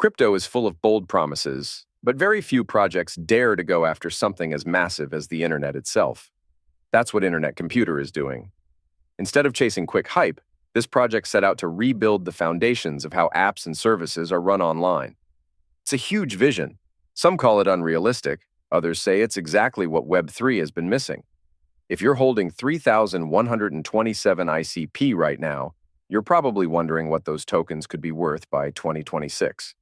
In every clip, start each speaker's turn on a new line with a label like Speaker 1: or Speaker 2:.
Speaker 1: Crypto is full of bold promises, but very few projects dare to go after something as massive as the internet itself. That's what Internet Computer is doing. Instead of chasing quick hype, this project set out to rebuild the foundations of how apps and services are run online. It's a huge vision. Some call it unrealistic, others say it's exactly what Web3 has been missing. If you're holding 3,127 ICP right now, you're probably wondering what those tokens could be worth by 2026.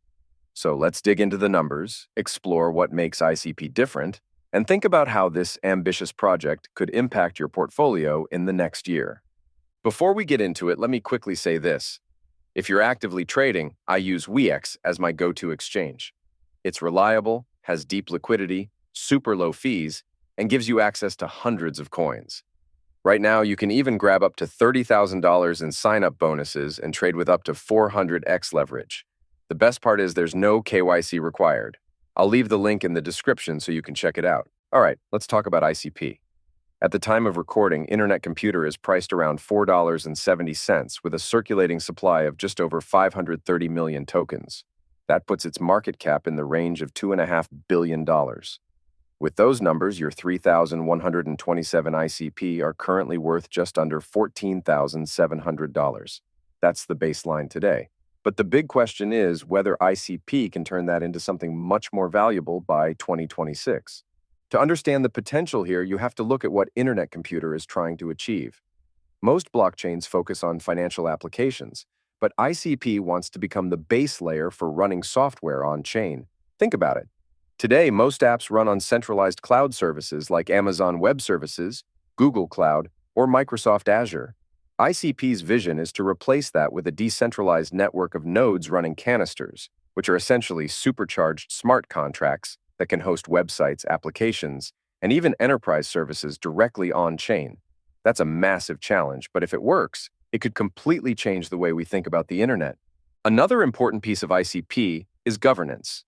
Speaker 1: So let's dig into the numbers, explore what makes ICP different, and think about how this ambitious project could impact your portfolio in the next year. Before we get into it, let me quickly say this. If you're actively trading, I use WEEX as my go-to exchange. It's reliable, has deep liquidity, super low fees, and gives you access to hundreds of coins. Right now, you can even grab up to $30,000 in sign-up bonuses and trade with up to 400x leverage. The best part is there's no KYC required. I'll leave the link in the description so you can check it out. All right, let's talk about ICP. At the time of recording, Internet Computer is priced around $4.70 with a circulating supply of just over 530 million tokens. That puts its market cap in the range of $2.5 billion. With those numbers, your 3,127 ICP are currently worth just under $14,700. That's the baseline today. But the big question is whether ICP can turn that into something much more valuable by 2026. To understand the potential here, you have to look at what Internet Computer is trying to achieve. Most blockchains focus on financial applications, but ICP wants to become the base layer for running software on-chain. Think about it. Today, most apps run on centralized cloud services like Amazon Web Services, Google Cloud, or Microsoft Azure. ICP's vision is to replace that with a decentralized network of nodes running canisters, which are essentially supercharged smart contracts that can host websites, applications, and even enterprise services directly on-chain. That's a massive challenge, but if it works, it could completely change the way we think about the internet. Another important piece of ICP is governance.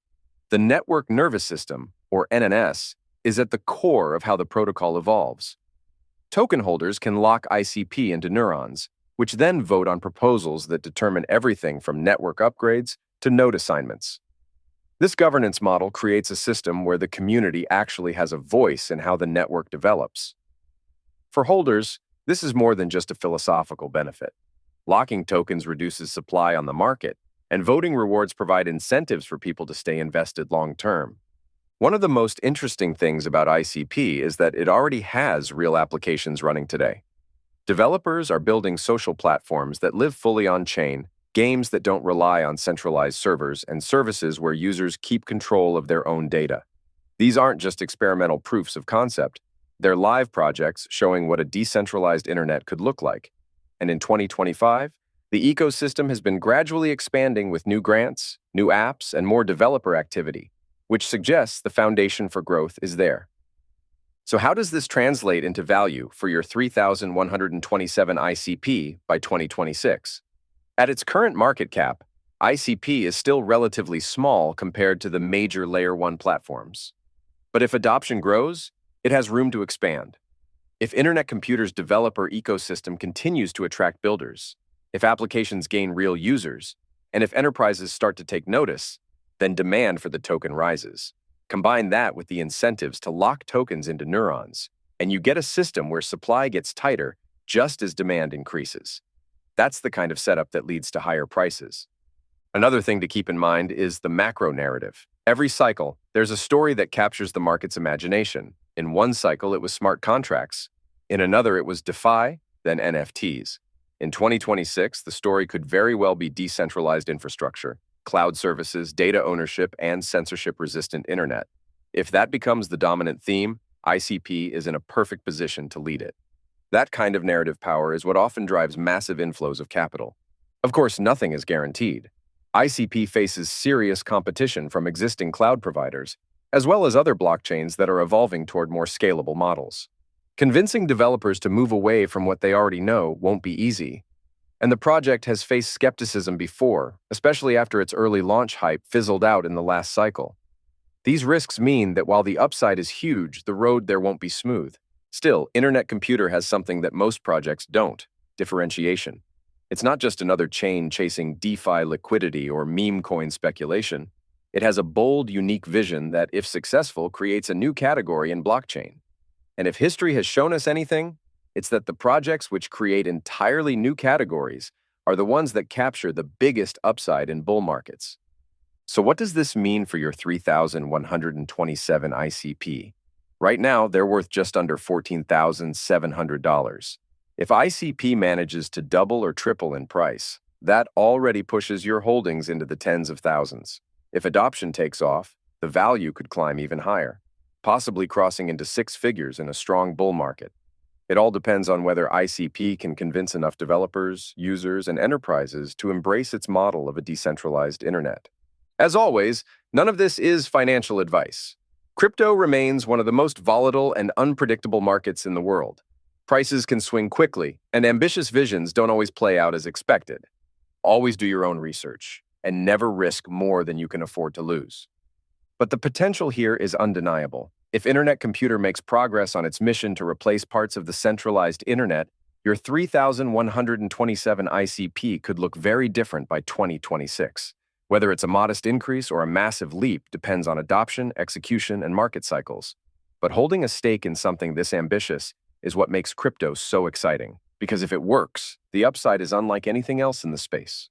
Speaker 1: The network nervous system, or NNS, is at the core of how the protocol evolves. Token holders can lock ICP into neurons, which then vote on proposals that determine everything from network upgrades to node assignments. This governance model creates a system where the community actually has a voice in how the network develops. For holders, this is more than just a philosophical benefit. Locking tokens reduces supply on the market, and voting rewards provide incentives for people to stay invested long-term. One of the most interesting things about ICP is that it already has real applications running today. Developers are building social platforms that live fully on-chain, games that don't rely on centralized servers, and services where users keep control of their own data. These aren't just experimental proofs of concept. They're live projects showing what a decentralized internet could look like. And in 2025, the ecosystem has been gradually expanding with new grants, new apps, and more developer activity, which suggests the foundation for growth is there. So how does this translate into value for your 3,127 ICP by 2026? At its current market cap, ICP is still relatively small compared to the major Layer 1 platforms. But if adoption grows, it has room to expand. If Internet Computer's developer ecosystem continues to attract builders, if applications gain real users, and if enterprises start to take notice, then demand for the token rises. Combine that with the incentives to lock tokens into neurons, and you get a system where supply gets tighter just as demand increases. That's the kind of setup that leads to higher prices. Another thing to keep in mind is the macro narrative. Every cycle, there's a story that captures the market's imagination. In one cycle, it was smart contracts. In another, it was DeFi, then NFTs. In 2026, the story could very well be decentralized infrastructure, cloud services, data ownership, and censorship-resistant internet. If that becomes the dominant theme, ICP is in a perfect position to lead it. That kind of narrative power is what often drives massive inflows of capital. Of course, nothing is guaranteed. ICP faces serious competition from existing cloud providers, as well as other blockchains that are evolving toward more scalable models. Convincing developers to move away from what they already know won't be easy. And the project has faced skepticism before, especially after its early launch hype fizzled out in the last cycle. These risks mean that while the upside is huge, the road there won't be smooth. Still, Internet Computer has something that most projects don't: differentiation. It's not just another chain chasing DeFi liquidity or meme coin speculation. It has a bold, unique vision that, if successful, creates a new category in blockchain. And if history has shown us anything, it's that the projects which create entirely new categories are the ones that capture the biggest upside in bull markets. So what does this mean for your 3,127 ICP? Right now, they're worth just under $14,700. If ICP manages to double or triple in price, that already pushes your holdings into the tens of thousands. If adoption takes off, the value could climb even higher, possibly crossing into six figures in a strong bull market. It all depends on whether ICP can convince enough developers, users, and enterprises to embrace its model of a decentralized internet. As always, none of this is financial advice. Crypto remains one of the most volatile and unpredictable markets in the world. Prices can swing quickly, and ambitious visions don't always play out as expected. Always do your own research, and never risk more than you can afford to lose. But the potential here is undeniable. If Internet Computer makes progress on its mission to replace parts of the centralized internet, your 3,127 ICP could look very different by 2026. Whether it's a modest increase or a massive leap depends on adoption, execution, and market cycles. But holding a stake in something this ambitious is what makes crypto so exciting. Because if it works, the upside is unlike anything else in the space.